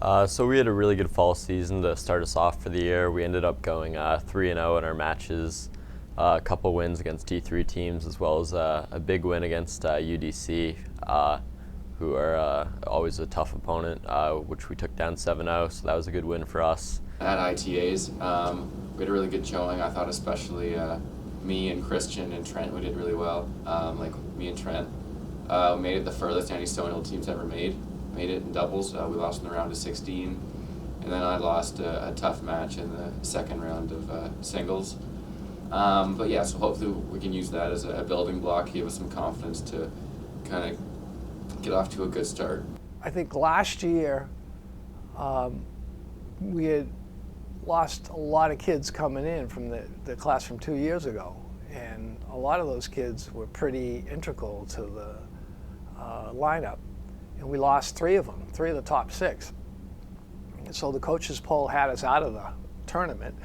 So we had a really good fall season to start us off for the year. We ended up going 3-0 in our matches, a couple wins against D3 teams, as well as a big win against UDC, who are always a tough opponent, which we took down 7-0, so that was a good win for us. At ITAs, we had a really good showing. I thought especially me and Christian and Trent, we did really well. Like me and Trent made it the furthest any Stonehill team's ever made it in doubles. We lost in the round of 16, and then I lost a tough match in the second round of singles. But yeah, so hopefully we can use that as a building block, give us some confidence to kind of get off to a good start. I think last year we had lost a lot of kids coming in from the class from 2 years ago, and a lot of those kids were pretty integral to the lineup. And we lost 3 of them, 3 of the top 6. And so the coaches poll had us out of the tournament.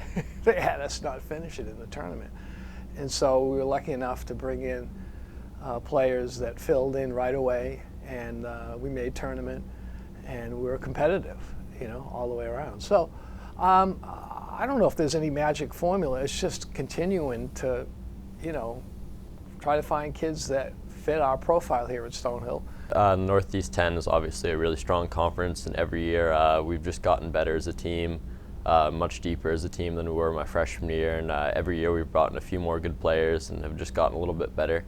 They had us not finish it in the tournament. And so we were lucky enough to bring in players that filled in right away, and we made tournament, and we were competitive, all the way around. So I don't know if there's any magic formula. It's just continuing to, try to find kids that fit our profile here at Stonehill. Northeast 10 is obviously a really strong conference, and every year we've just gotten better as a team, much deeper as a team than we were my freshman year, and every year we've brought in a few more good players and have just gotten a little bit better,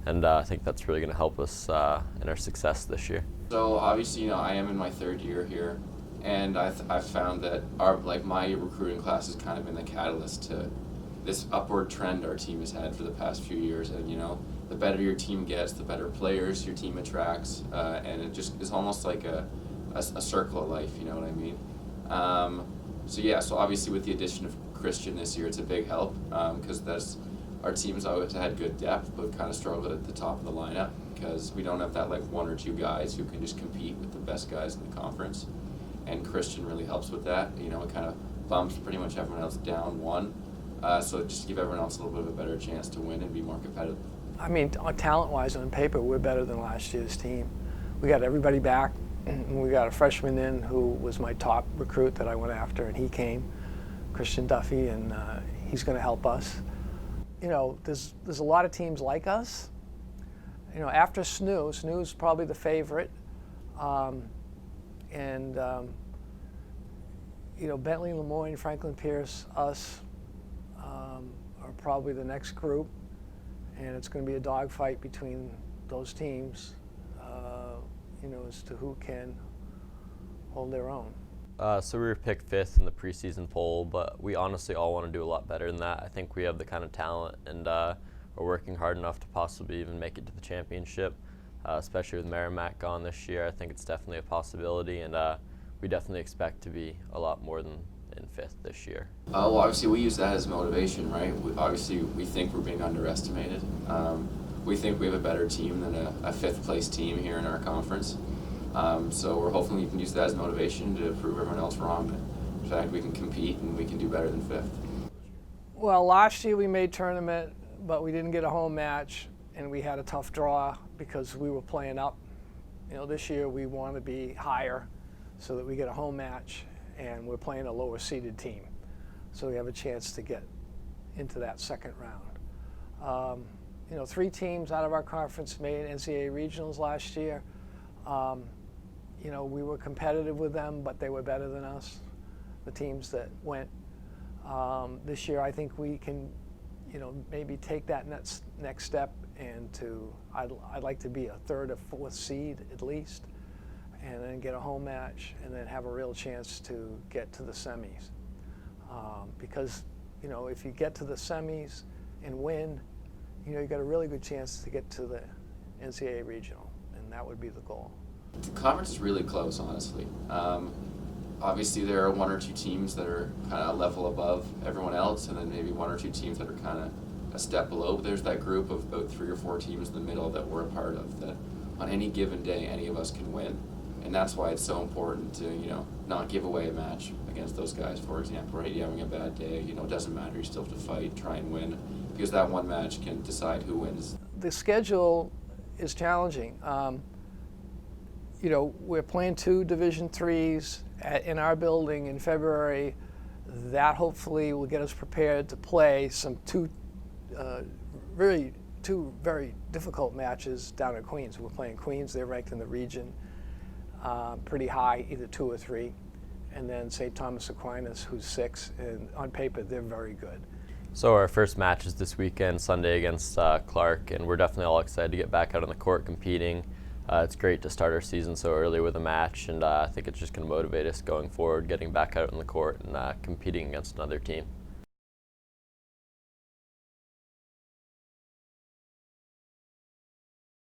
and I think that's really going to help us in our success this year. So obviously, I am in my 3rd year here, and I've found that my recruiting class has kind of been the catalyst to this upward trend our team has had for the past few years, and the better your team gets, the better players your team attracts, and it just is almost like a circle of life, you know what I mean? So obviously with the addition of Christian this year, it's a big help, because our team's always had good depth, but kind of struggled at the top of the lineup, because we don't have that 1 or 2 guys who can just compete with the best guys in the conference, and Christian really helps with that. It kind of bumps pretty much everyone else down 1, so just to give everyone else a little bit of a better chance to win and be more competitive. I mean, talent-wise on paper, we're better than last year's team. We got everybody back. We got a freshman in who was my top recruit that I went after, and he came, Christian Duffy, and he's going to help us. There's a lot of teams like us. After SNU's probably the favorite, and Bentley, Lemoyne, Franklin Pierce, us are probably the next group. And it's going to be a dogfight between those teams, as to who can hold their own. So we were picked 5th in the preseason poll, but we honestly all want to do a lot better than that. I think we have the kind of talent, and we're working hard enough to possibly even make it to the championship, especially with Merrimack gone this year. I think it's definitely a possibility, and we definitely expect to be a lot more than in 5th this year. Well, obviously we use that as motivation, right? We think we're being underestimated. We think we have a better team than a 5th place team here in our conference. So we're hoping we can use that as motivation to prove everyone else wrong. In fact, we can compete and we can do better than 5th. Well, last year we made tournament, but we didn't get a home match, and we had a tough draw because we were playing up. This year we want to be higher so that we get a home match, and we're playing a lower seeded team. So we have a chance to get into that second round. 3 teams out of our conference made NCAA regionals last year. We were competitive with them, but they were better than us, the teams that went. This year I think we can, maybe take that next step, and I'd like to be a 3rd or 4th seed at least, and then get a home match, and then have a real chance to get to the semis. Because, if you get to the semis and win, you got a really good chance to get to the NCAA regional, and that would be the goal. The conference is really close, honestly. Obviously, there are 1 or 2 teams that are kind of a level above everyone else, and then maybe 1 or 2 teams that are kind of a step below. But there's that group of about 3 or 4 teams in the middle that we're a part of, that on any given day, any of us can win. And that's why it's so important to, not give away a match against those guys, for example, right? You're having a bad day, it doesn't matter, you still have to fight, try and win, because that one match can decide who wins. The schedule is challenging. you know, we're playing 2 Division IIIs in our building in February. That hopefully will get us prepared to play two very difficult matches down at Queens. We're playing Queens, they're ranked in the region pretty high, either 2 or 3. And then St. Thomas Aquinas, who's 6, and on paper they're very good. So our first match is this weekend, Sunday against Clark, and we're definitely all excited to get back out on the court competing. It's great to start our season so early with a match, and I think it's just going to motivate us going forward, getting back out on the court and competing against another team.